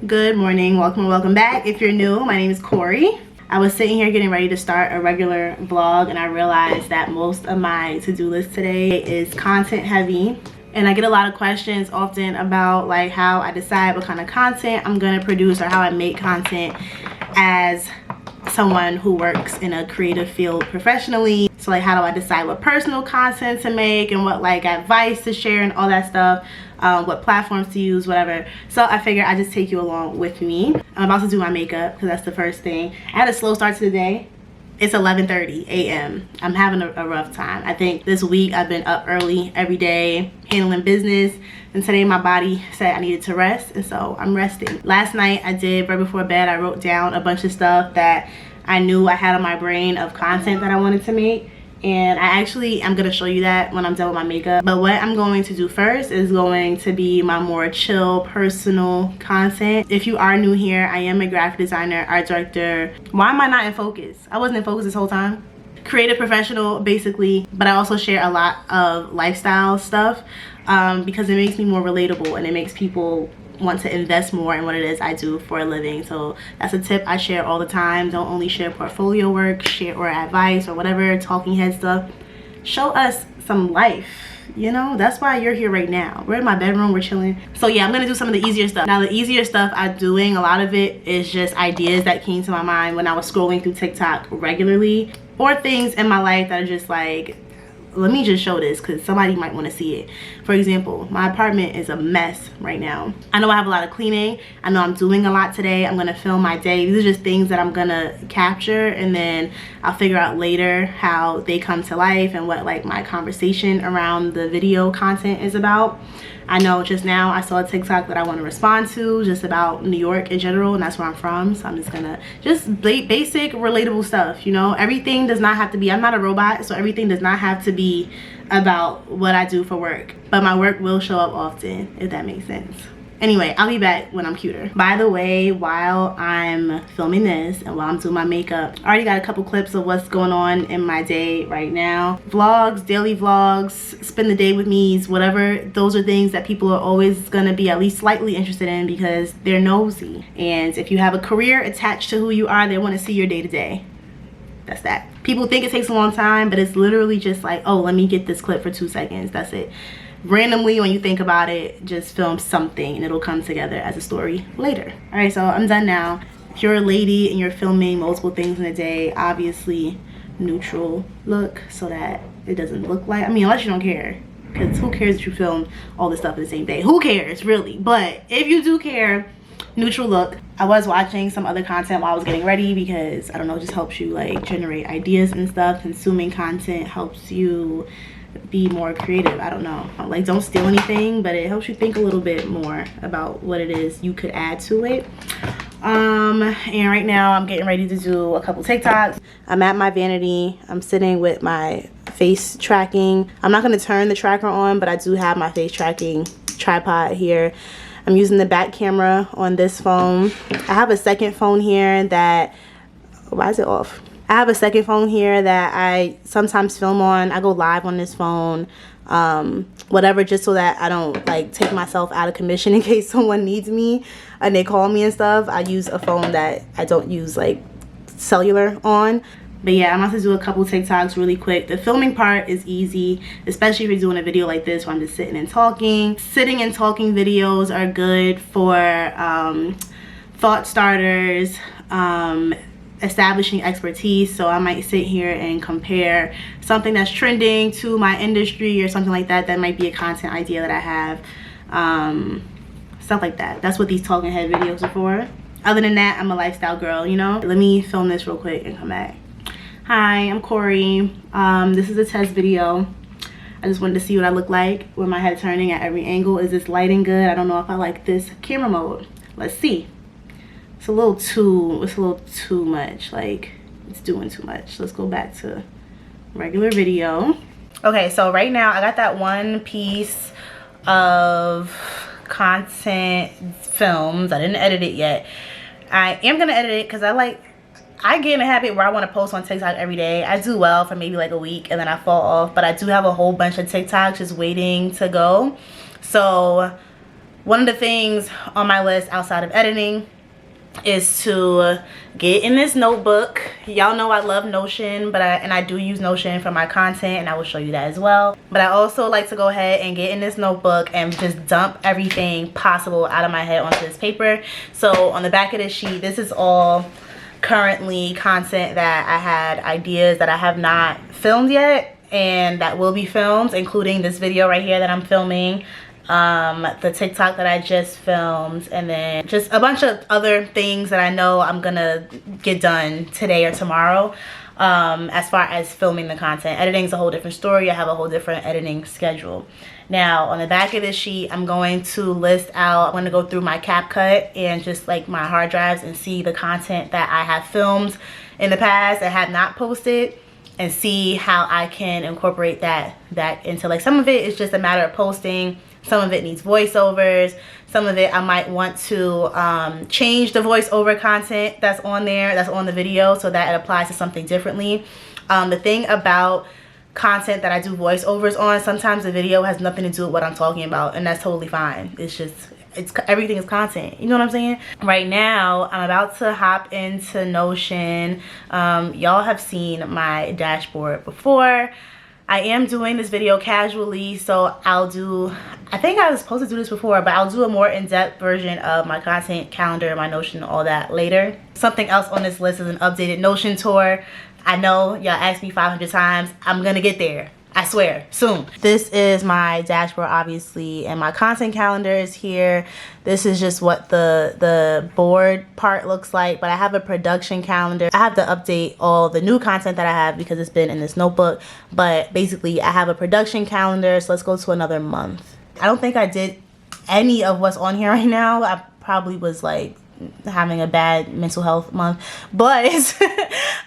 Good morning, welcome and welcome back. If you're new, my name is Corey. I was sitting here getting ready to start a regular vlog and I realized that most of my to-do list today is content heavy. And I get a lot of questions often about like how I decide what kind of content I'm gonna produce or how I make content as someone who works in a creative field professionally. So like, how do I decide what personal content to make and what like advice to share and all that stuff, what platforms to use, whatever. So I figured I'd just take you along with me. I'm about to do my makeup because that's the first thing. I had a slow start to the day. It's 11:30 a.m. I'm having a rough time. I think this week I've been up early every day handling business, and today my body said I needed to rest, and so I'm resting. Last night I did, right before bed, I wrote down a bunch of stuff that I knew I had on my brain of content that I wanted to make. And I'm gonna show you that when I'm done with my makeup. But what I'm going to do first is going to be my more chill, personal content. If you are new here, I am a graphic designer, art director. Why am I not in focus? I wasn't in focus this whole time. Creative professional, basically. But I also share a lot of lifestyle stuff because it makes me more relatable and it makes people want to invest more in what it is I do for a living. So that's a tip I share all the time. Don't only share portfolio work, share or advice or whatever talking head stuff. Show us some life, you know. That's why you're here right now. We're in my bedroom, we're chilling. So yeah, I'm gonna do some of the easier stuff. Now the easier stuff I'm doing, a lot of it is just ideas that came to my mind when I was scrolling through TikTok regularly, or things in my life that are just like, let me just show this because somebody might want to see it. For example, my apartment is a mess right now. I know I have a lot of cleaning. I know I'm doing a lot today. I'm gonna film my day. These are just things that I'm gonna capture, and then I'll figure out later how they come to life and what like my conversation around the video content is about. I know just now I saw a TikTok that I want to respond to just about New York in general, and that's where I'm from. So I'm just gonna basic relatable stuff, you know. Everything does not have to be, I'm not a robot, so everything does not have to be about what I do for work, but my work will show up often, if that makes sense. Anyway, I'll be back when I'm cuter. By the way, while I'm filming this and while I'm doing my makeup, I already got a couple clips of what's going on in my day right now. Vlogs, daily vlogs, spend the day with me's, whatever. Those are things that people are always gonna be at least slightly interested in because they're nosy. And if you have a career attached to who you are, they wanna see your day to day. That's that. People think it takes a long time, but it's literally just like, oh, let me get this clip for 2 seconds, that's it. Randomly, when you think about it, just film something and it'll come together as a story later. All right, so I'm done now. If you're a lady and you're filming multiple things in a day, obviously neutral look so that it doesn't look like, I mean, unless you don't care, because who cares if you film all this stuff in the same day? Who cares, really? But if you do care, neutral look. I was watching some other content while I was getting ready because, I don't know, it just helps you like generate ideas and stuff. Consuming content helps you be more creative. I don't know, like, don't steal anything, but it helps you think a little bit more about what it is you could add to it. And right now I'm getting ready to do a couple TikToks. I'm at my vanity. I'm sitting with my face tracking. I'm not going to turn the tracker on, but I do have my face tracking tripod here. I'm using the back camera on this phone. I have a second phone here that, why is it off? I have a second phone here that I sometimes film on. I go live on this phone, whatever, just so that I don't like take myself out of commission in case someone needs me and they call me and stuff. I use a phone that I don't use like cellular on. But yeah, I'm about to do a couple TikToks really quick. The filming part is easy, especially if you're doing a video like this where I'm just sitting and talking. Sitting and talking videos are good for thought starters, establishing expertise. So I might sit here and compare something that's trending to my industry or something like that. That might be a content idea that I have, stuff like that. That's what these talking head videos are for. Other than that, I'm a lifestyle girl, you know. Let me film this real quick and come back. Hi, I'm Corey. This is a test video. I just wanted to see what I look like with my head turning at every angle. Is this lighting good? I don't know if I like this camera mode. Let's see. It's a little too much. Like, it's doing too much. Let's go back to regular video. Okay, so right now I got that one piece of content filmed. I didn't edit it yet. I am gonna edit it because I get in a habit where I want to post on TikTok every day. I do well for maybe like a week and then I fall off, but I do have a whole bunch of TikToks just waiting to go. So One of the things on my list outside of editing is to get in this notebook. Y'all know I love Notion, but I do use Notion for my content, and I will show you that as well. But I also like to go ahead and get in this notebook and just dump everything possible out of my head onto this paper. So on the back of this sheet, this is all currently content that I had ideas that I have not filmed yet and that will be filmed, including this video right here that I'm filming, the TikTok that I just filmed, and then just a bunch of other things that I know I'm gonna get done today or tomorrow. As far as filming the content, editing is a whole different story. I have a whole different editing schedule. Now on the back of this sheet, I'm going to list out, I'm going to go through my CapCut and just like my hard drives and see the content that I have filmed in the past and have not posted, and see how I can incorporate that into, like, some of it is just a matter of posting. Some of it needs voiceovers. Some of it I might want to change the voiceover content that's on there, that's on the video, so that it applies to something differently. The thing about content that I do voiceovers on, sometimes the video has nothing to do with what I'm talking about, and that's totally fine. It's just, everything is content. You know what I'm saying? Right now, I'm about to hop into Notion. Y'all have seen my dashboard before. I am doing this video casually, so I'll do, I think I was supposed to do this before, but I'll do a more in-depth version of my content calendar, my Notion, all that later. Something else on this list is an updated Notion tour. I know y'all asked me 500 times. I'm gonna get there. I swear, soon. This is my dashboard, obviously, and my content calendar is here. This is just what the board part looks like, but I have a production calendar. I have to update all the new content that I have because it's been in this notebook, but basically I have a production calendar. So let's go to another month. I don't think I did any of what's on here right now. I probably was like having a bad mental health month, but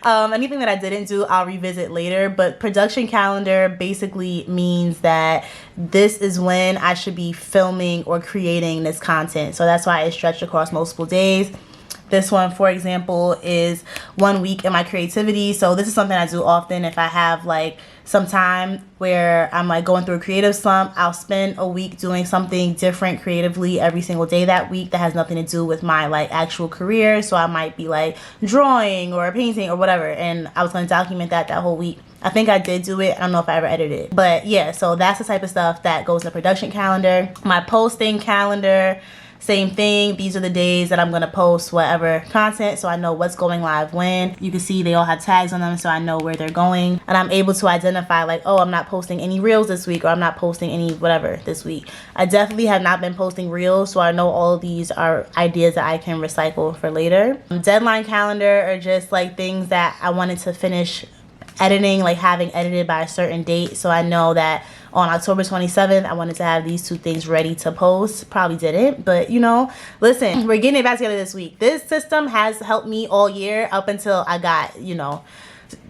anything that I didn't do, I'll revisit later. But production calendar basically means that this is when I should be filming or creating this content, so that's why it's stretched across multiple days. This one, for example, is 1 week in my creativity. So this is something I do often. If I have like some time where I'm like going through a creative slump, I'll spend a week doing something different creatively every single day that week that has nothing to do with my like actual career. So I might be like drawing or painting or whatever, and I was going to document that whole week. I think I did do it. I don't know if I ever edited it, but yeah, so that's the type of stuff that goes in the production calendar. My posting calendar, same thing. These are the days that I'm going to post whatever content, so I know what's going live when. You can see they all have tags on them, so I know where they're going, and I'm able to identify like, oh, I'm not posting any reels this week, or I'm not posting any whatever this week. I definitely have not been posting reels, so I know all of these are ideas that I can recycle for later. Deadline calendar are just like things that I wanted to finish editing, like having edited by a certain date, so I know that on October 27th, I wanted to have these two things ready to post. Probably didn't, but you know, listen, we're getting it back together this week. This system has helped me all year up until I got, you know,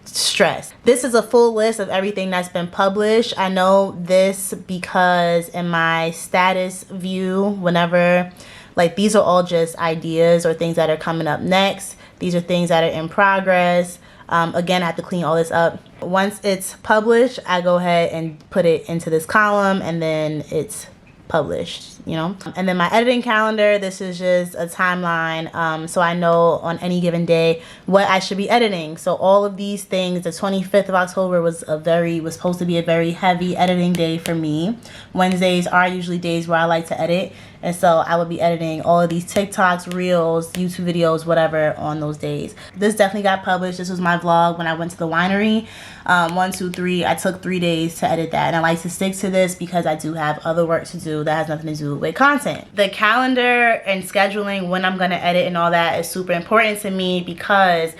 stressed. This is a full list of everything that's been published. I know this because in my status view, whenever, like, these are all just ideas or things that are coming up next. These are things that are in progress. Again, I have to clean all this up. Once it's published, I go ahead and put it into this column, and then it's published, you know. And then my editing calendar, this is just a timeline, so I know on any given day what I should be editing. So all of these things, the 25th of October was supposed to be a very heavy editing day for me. Wednesdays are usually days where I like to edit, and so I would be editing all of these TikToks, Reels, YouTube videos, whatever on those days. This definitely got published. This was my vlog when I went to the winery. 1, 2, 3. I took 3 days to edit that, and I like to stick to this because I do have other work to do that has nothing to do with content. The calendar and scheduling when I'm gonna edit and all that is super important to me because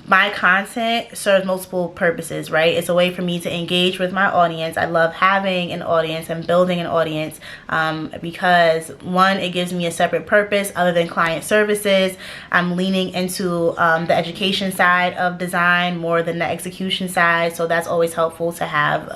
my content serves multiple purposes, right? It's a way for me to engage with my audience. I love having an audience and building an audience because, one, it gives me a separate purpose other than client services. I'm leaning into the education side of design more than the execution side, so that's always helpful to have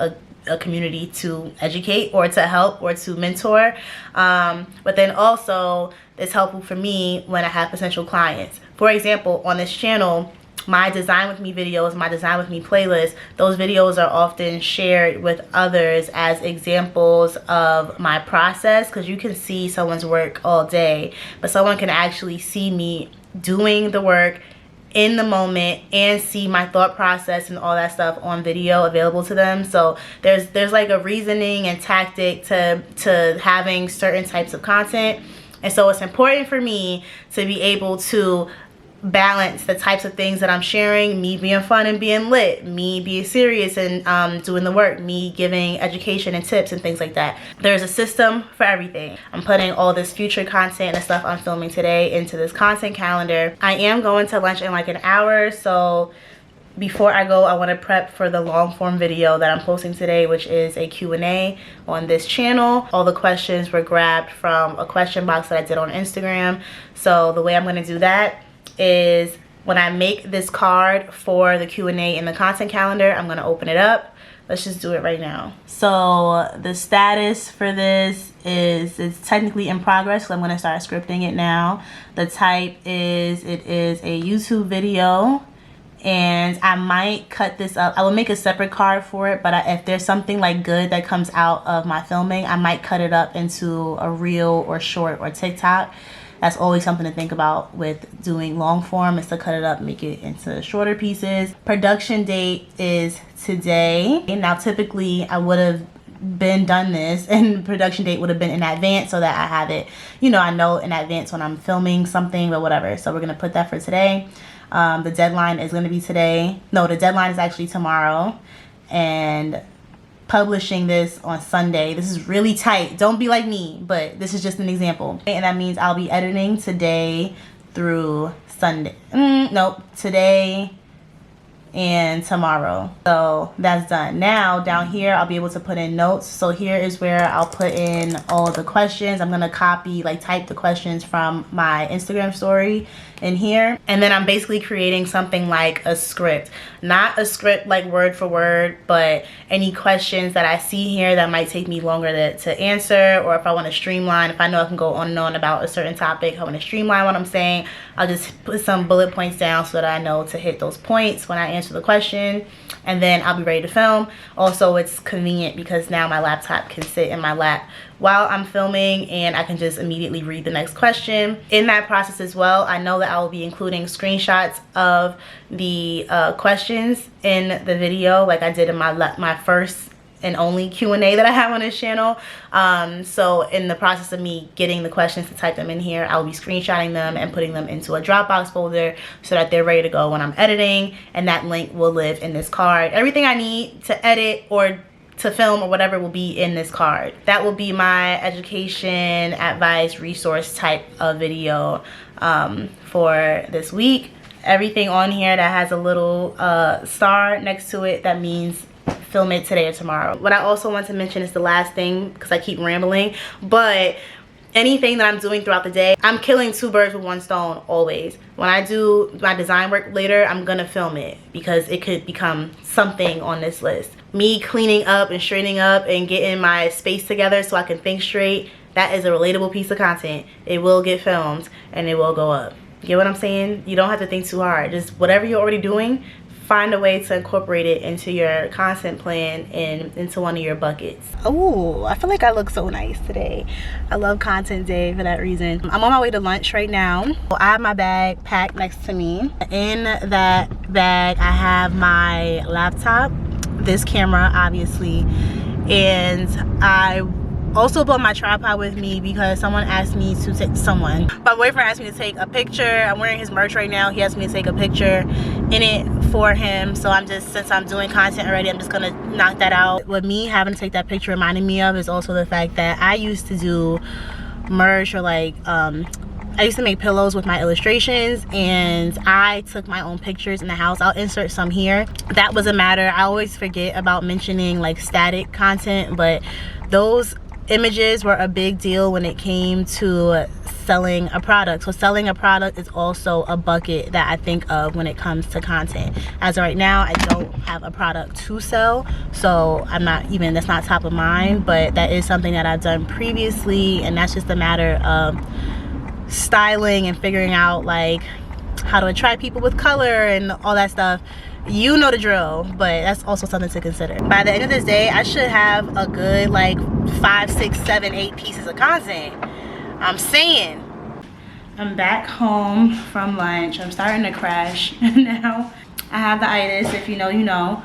a community to educate or to help or to mentor. But then also, it's helpful for me when I have potential clients. For example, on this channel, my design with me videos, my design with me playlist, those videos are often shared with others as examples of my process, because you can see someone's work all day, but someone can actually see me doing the work in the moment and see my thought process and all that stuff on video available to them. So there's like a reasoning and tactic to having certain types of content. And so it's important for me to be able to balance the types of things that I'm sharing, me being fun and being lit, me being serious and doing the work, me giving education and tips and things like that. There's a system for everything. I'm putting all this future content and stuff I'm filming today into this content calendar. I am going to lunch in like an hour, so before I go, I want to prep for the long form video that I'm posting today, which is a Q&A on this channel. All the questions were grabbed from a question box that I did on Instagram. So the way I'm going to do that is when I make this card for the Q&A in the content calendar, I'm going to open it up. Let's just do it right now. So the status for this is it's technically in progress, so I'm going to start scripting it now. The type is it is a YouTube video, and I might cut this up. I will make a separate card for it, but if there's something like good that comes out of my filming, I might cut it up into a reel or short or TikTok. That's always something to think about with doing long form, is to cut it up, make it into shorter pieces. Production date is today. And now typically I would have been done this and production date would have been in advance so that I have it, you know, I know in advance when I'm filming something, but whatever. So we're going to put that for today. The deadline is going to be today. No, the deadline is actually tomorrow. And publishing this on Sunday. This is really tight. Don't be like me, but this is just an example. And that means I'll be editing today through Sunday. Nope, today and tomorrow. So that's done. Now down here I'll be able to put in notes. So here is where I'll put in all of the questions. I'm gonna copy, like type the questions from my Instagram story in here, and then I'm basically creating something like a script. Not a script like word for word, but any questions that I see here that might take me longer to answer, or if I want to streamline, if I know I can go on and on about a certain topic, I want to streamline what I'm saying, I'll just put some bullet points down so that I know to hit those points when I answer the question, and then I'll be ready to film. Also, it's convenient because now my laptop can sit in my lap while I'm filming and I can just immediately read the next question. In that process as well, I know that I will be including screenshots of the questions in the video, like I did in my first and only Q&A that I have on this channel. So in the process of me getting the questions to type them in here, I'll be screenshotting them and putting them into a Dropbox folder so that they're ready to go when I'm editing, and that link will live in this card. Everything I need to edit or to film or whatever will be in this card. That will be my education, advice, resource type of video for this week. Everything on here that has a little star next to it, that means film it today or tomorrow. What I also want to mention is the last thing, because I keep rambling, but anything that I'm doing throughout the day, I'm killing two birds with one stone always. When I do my design work later, I'm gonna film it because it could become something on this list. Me cleaning up and straightening up and getting my space together so I can think straight, that is a relatable piece of content. It will get filmed and it will go up. You get what I'm saying? You don't have to think too hard. Just whatever you're already doing, find a way to incorporate it into your content plan and into one of your buckets. Oh, I feel like I look so nice today. I love content day for that reason. I'm on my way to lunch right now. I have my bag packed next to me. In that bag, I have my laptop, this camera obviously, and I also brought my tripod with me because someone asked me to take, my boyfriend asked me to take a picture. I'm wearing his merch right now. He asked me to take a picture in it for him. So I'm just, since I'm doing content already, I'm just gonna knock that out. What me having to take that picture reminded me of is also the fact that I used to do merch, or like, I used to make pillows with my illustrations, and I took my own pictures in the house. I'll insert some here. That was a matter. I always forget about mentioning like static content, but those images were a big deal when it came to selling a product. So selling a product is also a bucket that I think of when it comes to content. As of right now, I don't have a product to sell, so I'm not even, that's not top of mind, but that is something that I've done previously, and that's just a matter of styling and figuring out like how to attract people with color and all that stuff. You know the drill, but that's also something to consider. By the end of this day, I should have a good like 5, 6, 7, 8 pieces of content. I'm saying. I'm back home from lunch. I'm starting to crash now. I have the itis, if you know, you know.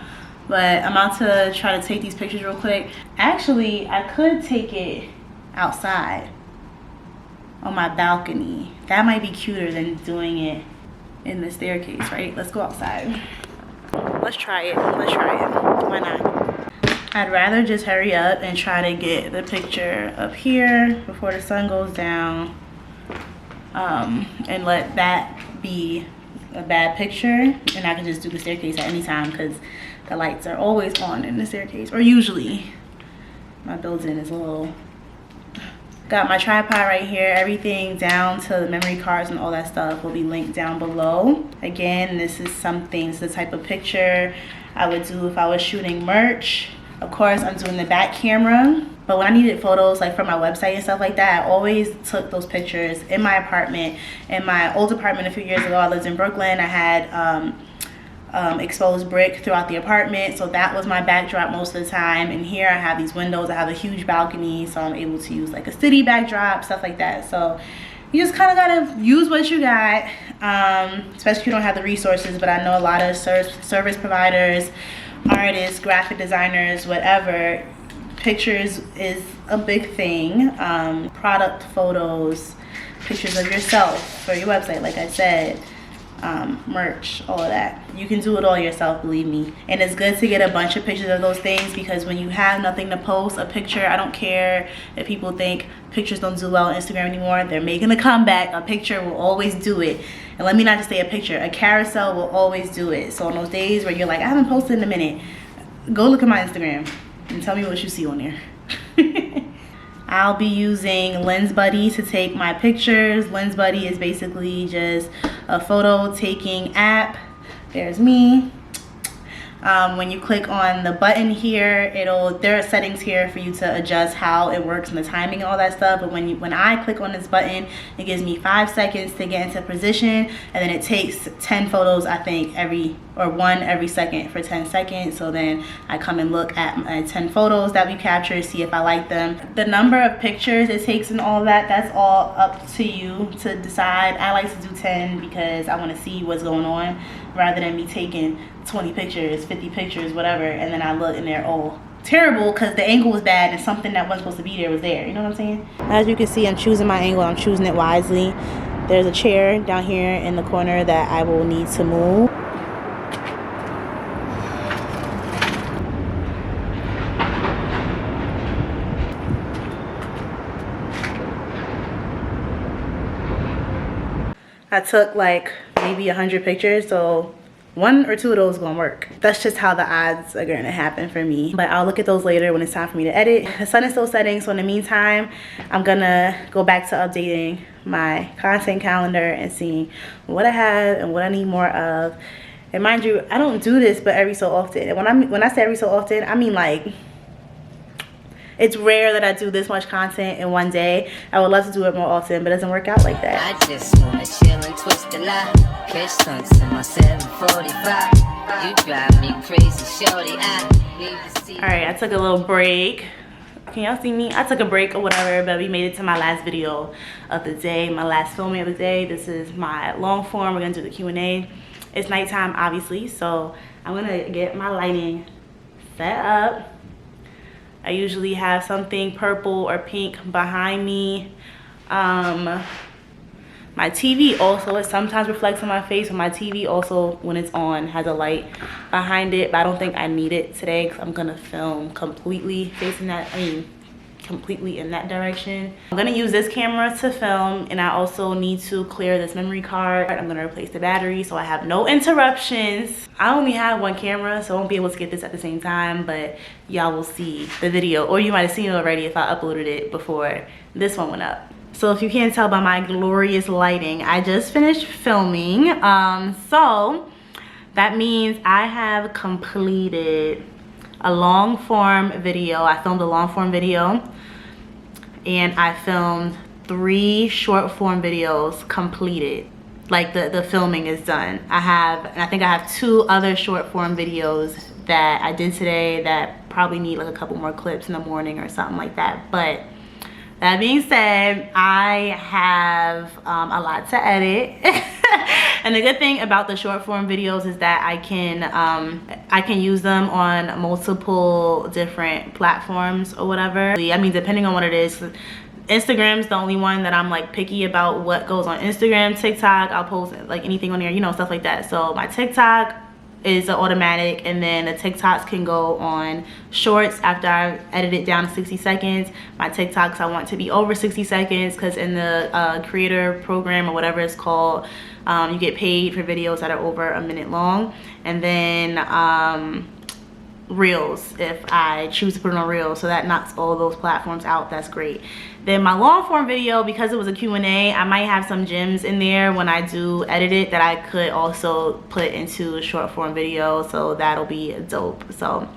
But I'm about to try to take these pictures real quick. Actually, I could take it outside on my balcony. That might be cuter than doing it in the staircase, right? Let's go outside. Let's try it. Let's try it. Why not? I'd rather just hurry up and try to get the picture up here before the sun goes down, and let that be a bad picture, and I can just do the staircase at any time because the lights are always on in the staircase, or usually. My building is a little... Got my tripod right here. Everything down to the memory cards and all that stuff will be linked down below. Again, this is the type of picture I would do if I was shooting merch. Of course, I'm doing the back camera, but when I needed photos like for my website and stuff like that, I always took those pictures in my apartment. In my old apartment a few years ago, I lived in Brooklyn. I had exposed brick throughout the apartment, so that was my backdrop most of the time. And here I have these windows. I have a huge balcony, so I'm able to use like a city backdrop, stuff like that. So you just kind of gotta use what you got, especially if you don't have the resources. But I know a lot of service providers, artists, graphic designers, whatever, pictures is a big thing. Product photos, pictures of yourself for your website, like I said, merch, all of that. You can do it all yourself, believe me. And it's good to get a bunch of pictures of those things, because when you have nothing to post, a picture, I don't care if people think pictures don't do well on Instagram anymore, they're making a comeback. A picture will always do it. And let me not just say a picture, a carousel will always do it. So on those days where you're like, I haven't posted in a minute, go look at my Instagram and tell me what you see on there. I'll be using LensBuddy to take my pictures. LensBuddy is basically just a photo taking app. There's me. When you click on the button here, there are settings here for you to adjust how it works and the timing and all that stuff. But when I click on this button, it gives me 5 seconds to get into position, and then it takes 10 photos, I think, one every second for 10 seconds. So then I come and look at my 10 photos that we captured, see if I like them. The number of pictures it takes and all that, that's all up to you to decide. I like to do 10 because I want to see what's going on, rather than me taking 20 pictures, 50 pictures, whatever, and then I look and they're all terrible because the angle was bad and something that wasn't supposed to be there was there. You know what I'm saying? As you can see, I'm choosing my angle. I'm choosing it wisely. There's a chair down here in the corner that I will need to move. I took like maybe 100 pictures, so 1 or 2 of those gonna work. That's just how the odds are gonna happen for me. But I'll look at those later when it's time for me to edit. The sun is still setting, so in the meantime, I'm gonna go back to updating my content calendar and seeing what I have and what I need more of. And mind you, I don't do this but every so often. And when I say every so often, I mean like, it's rare that I do this much content in one day. I would love to do it more often, but it doesn't work out like that. I just wanna chill and twist the line. Catch stunts in my 745. You drive me crazy, shorty. I need to see. All right, I took a little break. Can y'all see me? I took a break or whatever, but we made it to my last video of the day, my last filming of the day. This is my long form. We're gonna do the Q&A. It's nighttime, obviously, so I'm gonna get my lighting set up. I usually have something purple or pink behind me. My TV also, it sometimes reflects on my face, and my TV also, when it's on, has a light behind it, but I don't think I need it today because I'm gonna film completely facing that, completely in that direction. I'm gonna use this camera to film, and I also need to clear this memory card. I'm gonna replace the battery so I have no interruptions. I only have 1 camera, so I won't be able to get this at the same time, but y'all will see the video, or you might have seen it already if I uploaded it before this one went up. So if you can't tell by my glorious lighting, I just finished filming. So that means I have completed a long form video. I filmed a long form video, and I filmed 3 short form videos completed. like the filming is done. I think I have 2 other short form videos that I did today that probably need like a couple more clips in the morning or something like that. But that being said, I have a lot to edit. And the good thing about the short form videos is that I can use them on multiple different platforms or whatever. I mean, depending on what it is. Instagram's the only one that I'm like picky about what goes on Instagram. TikTok, I'll post like anything on there, you know, stuff like that. So my TikTok is automatic, and then the TikToks can go on shorts after I've edited down to 60 seconds. My TikToks I want to be over 60 seconds because in the creator program or whatever it's called, you get paid for videos that are over a minute long. And then reels, if I choose to put it on reels, so that knocks all those platforms out. That's great. Then my long form video, because it was a Q&A, I might have some gems in there when I do edit it that I could also put into a short form video, so that'll be dope. So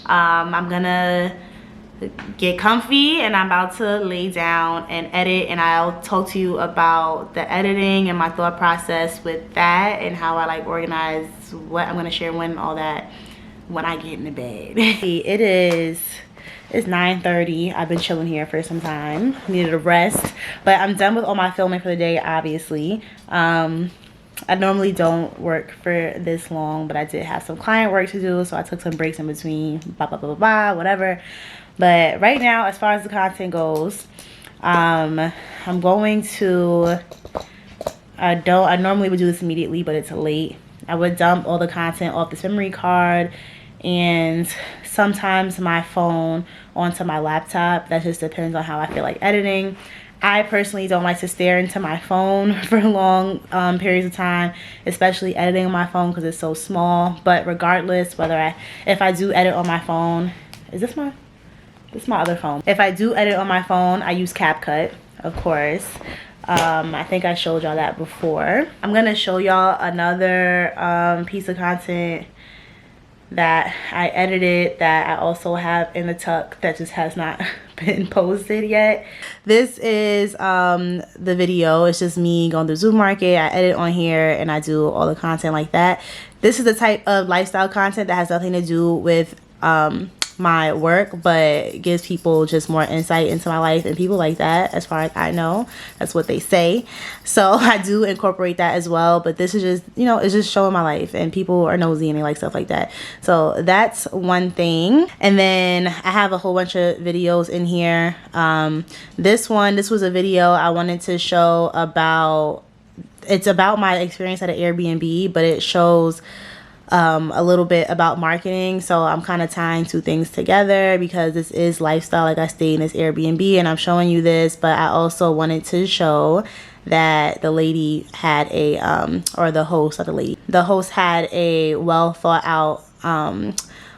I'm gonna get comfy and I'm about to lay down and edit, and I'll talk to you about the editing and my thought process with that and how I like organize what I'm gonna share when and all that when I get in the bed. It's 9:30. I've been chilling here for some time. Needed a rest, but I'm done with all my filming for the day, obviously. I normally don't work for this long, but I did have some client work to do, so I took some breaks in between, blah blah blah blah, blah, whatever. But right now, as far as the content goes, I'm going to I normally would do this immediately, but it's late. I would dump all the content off this memory card and sometimes my phone onto my laptop. That just depends on how I feel like editing. I personally don't like to stare into my phone for long periods of time, especially editing on my phone because it's so small. But regardless, if I do edit on my phone, this is my other phone. If I do edit on my phone, I use CapCut, of course. I think I showed y'all that before. I'm gonna show y'all another piece of content that I edited that I also have in the tuck that just has not been posted yet. This is the video. It's just me going through Zoom Market. I edit on here and I do all the content like that. This is the type of lifestyle content that has nothing to do with my work, but gives people just more insight into my life, and people like that, as far as I know. That's what they say. So I do incorporate that as well, but this is just, you know, it's just showing my life, and people are nosy and they like stuff like that. So that's one thing. And then I have a whole bunch of videos in here. This was a video I wanted to show about. It's about my experience at an Airbnb, but it shows a little bit about marketing. So I'm kind of tying 2 things together because this is lifestyle. Like, I stay in this Airbnb and I'm showing you this, but I also wanted to show that the lady had a or the host, not the lady, the host had a well thought out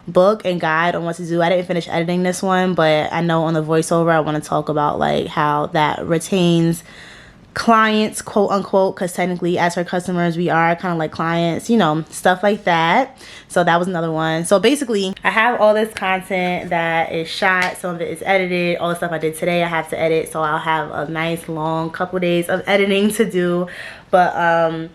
book and guide on what to do. I didn't finish editing this one, but I know on the voiceover I want to talk about like how that retains clients, quote unquote, because technically as her customers we are kind of like clients, you know, stuff like that. So that was another one. So basically I have all this content that is shot, some of it is edited. All the stuff I did today I have to edit, so I'll have a nice long couple days of editing to do. But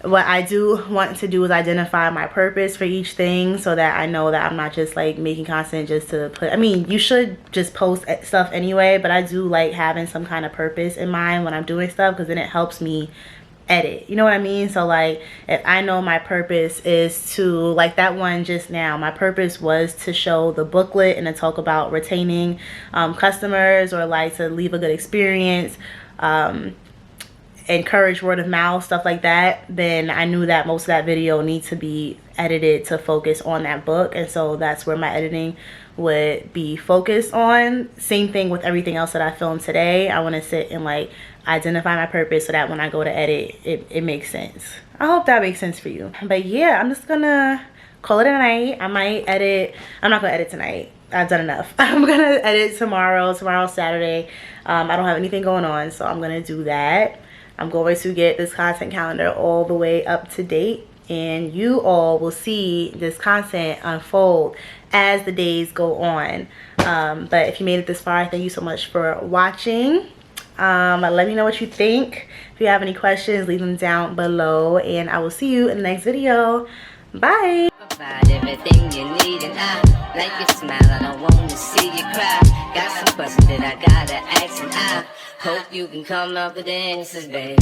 what I do want to do is identify my purpose for each thing, so that I know that I'm not just like making content just to put, I mean, you should just post stuff anyway, but I do like having some kind of purpose in mind when I'm doing stuff, because then it helps me edit, you know what I mean? So like, if I know my purpose is to, like that one just now, my purpose was to show the booklet and to talk about retaining customers, or like to leave a good experience, encourage word of mouth, stuff like that, then I knew that most of that video needs to be edited to focus on that book, and so that's where my editing would be focused on. Same thing with everything else that I filmed today. I want to sit and like identify my purpose so that when I go to edit, it makes sense. I hope that makes sense for you. But yeah, I'm just gonna call it a night. I might edit. I'm not gonna edit tonight. I've done enough. I'm gonna edit tomorrow. Tomorrow's Saturday. I don't have anything going on, so I'm gonna do that. I'm going to get this content calendar all the way up to date, and you all will see this content unfold as the days go on. But if you made it this far, thank you so much for watching. Let me know what you think. If you have any questions, leave them down below, and I will see you in the next video. Bye. Provide everything you need, and I like your smile. I don't want to see you cry. Got some questions that I gotta ask, and I hope you can come up with answers, baby.